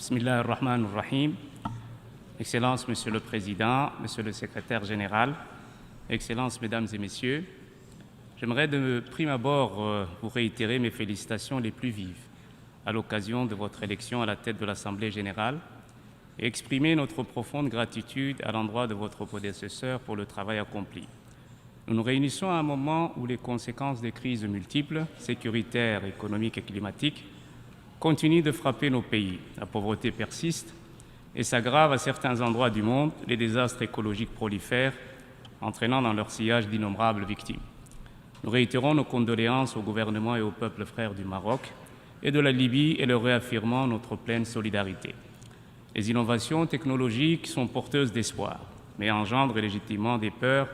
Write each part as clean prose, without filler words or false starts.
Bismillah ar-Rahman ar-Rahim. Excellences, Monsieur le Président, Monsieur le Secrétaire général, Excellences, Mesdames et Messieurs, j'aimerais de prime abord vous réitérer mes félicitations les plus vives à l'occasion de votre élection à la tête de l'Assemblée générale et exprimer notre profonde gratitude à l'endroit de votre prédécesseur pour le travail accompli. Nous nous réunissons à un moment où les conséquences des crises multiples, sécuritaires, économiques et climatiques, continuent de frapper nos pays. La pauvreté persiste et s'aggrave à certains endroits du monde, les désastres écologiques prolifèrent, entraînant dans leur sillage d'innombrables victimes. Nous réitérons nos condoléances au gouvernement et au peuple frère du Maroc et de la Libye et leur réaffirmant notre pleine solidarité. Les innovations technologiques sont porteuses d'espoir, mais engendrent légitimement des peurs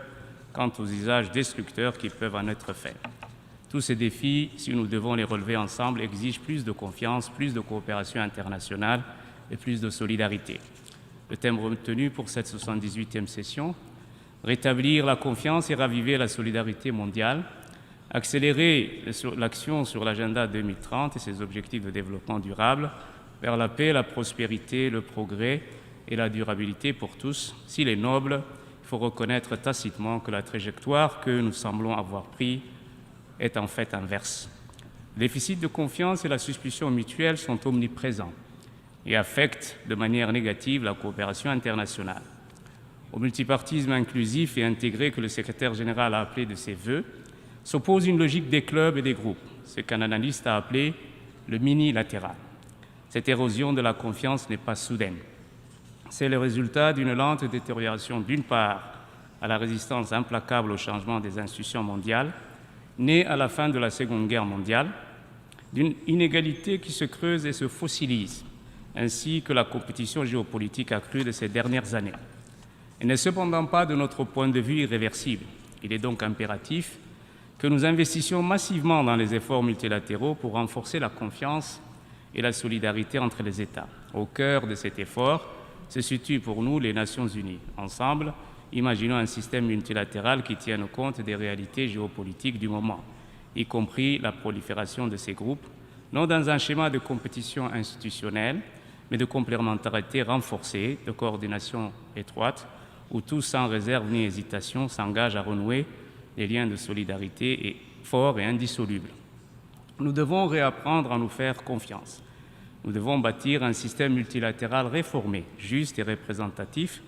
quant aux usages destructeurs qui peuvent en être faits. Tous ces défis, si nous devons les relever ensemble, exigent plus de confiance, plus de coopération internationale et plus de solidarité. Le thème retenu pour cette 78e session, rétablir la confiance et raviver la solidarité mondiale, accélérer l'action sur l'agenda 2030 et ses objectifs de développement durable vers la paix, la prospérité, le progrès et la durabilité pour tous. S'il est noble, il faut reconnaître tacitement que la trajectoire que nous semblons avoir prise est en fait inverse. Le déficit de confiance et la suspicion mutuelle sont omniprésents et affectent de manière négative la coopération internationale. Au multipartisme inclusif et intégré que le secrétaire général a appelé de ses vœux, s'oppose une logique des clubs et des groupes, ce qu'un analyste a appelé le minilatéral. Cette érosion de la confiance n'est pas soudaine. C'est le résultat d'une lente détérioration, d'une part, à la résistance implacable au changement des institutions mondiales, née à la fin de la Seconde Guerre mondiale, d'une inégalité qui se creuse et se fossilise, ainsi que la compétition géopolitique accrue de ces dernières années. Elle n'est cependant pas, de notre point de vue, irréversible. Il est donc impératif que nous investissions massivement dans les efforts multilatéraux pour renforcer la confiance et la solidarité entre les États. Au cœur de cet effort se situent pour nous les Nations unies. Ensemble, imaginons un système multilatéral qui tienne compte des réalités géopolitiques du moment, y compris la prolifération de ces groupes, non dans un schéma de compétition institutionnelle, mais de complémentarité renforcée, de coordination étroite, où tous, sans réserve ni hésitation, s'engagent à renouer des liens de solidarité forts et indissolubles. Nous devons réapprendre à nous faire confiance. Nous devons bâtir un système multilatéral réformé, juste et représentatif,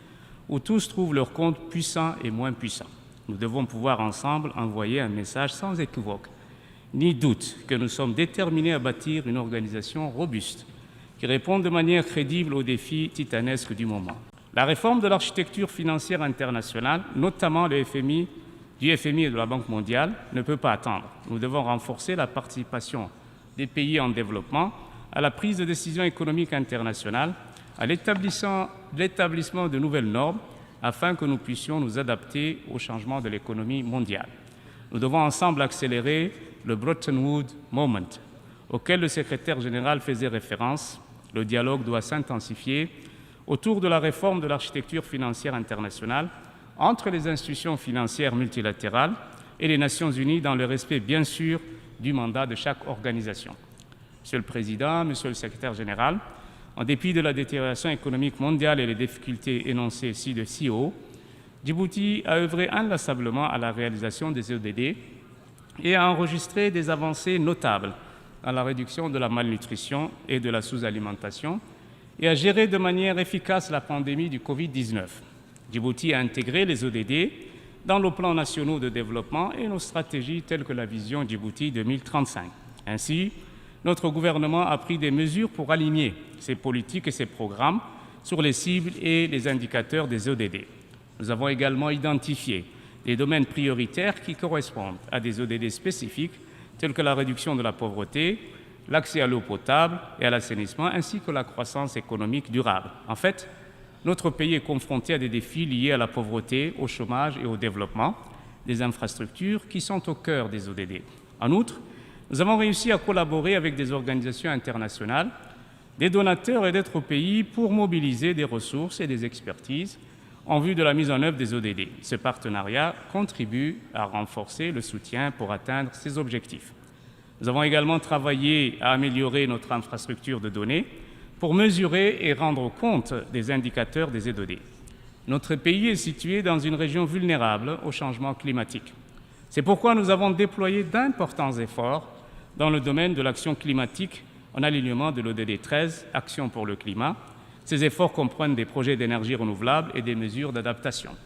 où tous trouvent leur compte puissant et moins puissant. Nous devons pouvoir ensemble envoyer un message sans équivoque, ni doute, que nous sommes déterminés à bâtir une organisation robuste, qui répond de manière crédible aux défis titanesques du moment. La réforme de l'architecture financière internationale, notamment du FMI et de la Banque mondiale, ne peut pas attendre. Nous devons renforcer la participation des pays en développement à la prise de décision économique internationale, à l'établissement de nouvelles normes afin que nous puissions nous adapter au changement de l'économie mondiale. Nous devons ensemble accélérer le Bretton Woods Moment auquel le secrétaire général faisait référence. Le dialogue doit s'intensifier autour de la réforme de l'architecture financière internationale entre les institutions financières multilatérales et les Nations unies dans le respect, bien sûr, du mandat de chaque organisation. Monsieur le Président, Monsieur le Secrétaire général, en dépit de la détérioration économique mondiale et les difficultés énoncées ci haut, Djibouti a œuvré inlassablement à la réalisation des ODD et a enregistré des avancées notables dans la réduction de la malnutrition et de la sous-alimentation et a géré de manière efficace la pandémie du Covid-19. Djibouti a intégré les ODD dans nos plans nationaux de développement et nos stratégies telles que la vision Djibouti 2035. Ainsi, notre gouvernement a pris des mesures pour aligner ses politiques et ses programmes sur les cibles et les indicateurs des ODD. Nous avons également identifié des domaines prioritaires qui correspondent à des ODD spécifiques tels que la réduction de la pauvreté, l'accès à l'eau potable et à l'assainissement, ainsi que la croissance économique durable. En fait, notre pays est confronté à des défis liés à la pauvreté, au chômage et au développement des infrastructures qui sont au cœur des ODD. En outre, nous avons réussi à collaborer avec des organisations internationales, des donateurs et d'autres pays pour mobiliser des ressources et des expertises en vue de la mise en œuvre des ODD. Ce partenariat contribue à renforcer le soutien pour atteindre ces objectifs. Nous avons également travaillé à améliorer notre infrastructure de données pour mesurer et rendre compte des indicateurs des ZED. Notre pays est situé dans une région vulnérable au changement climatique. C'est pourquoi nous avons déployé d'importants efforts dans le domaine de l'action climatique en alignement de l'ODD 13, Action pour le climat. Ces efforts comprennent des projets d'énergie renouvelable et des mesures d'adaptation.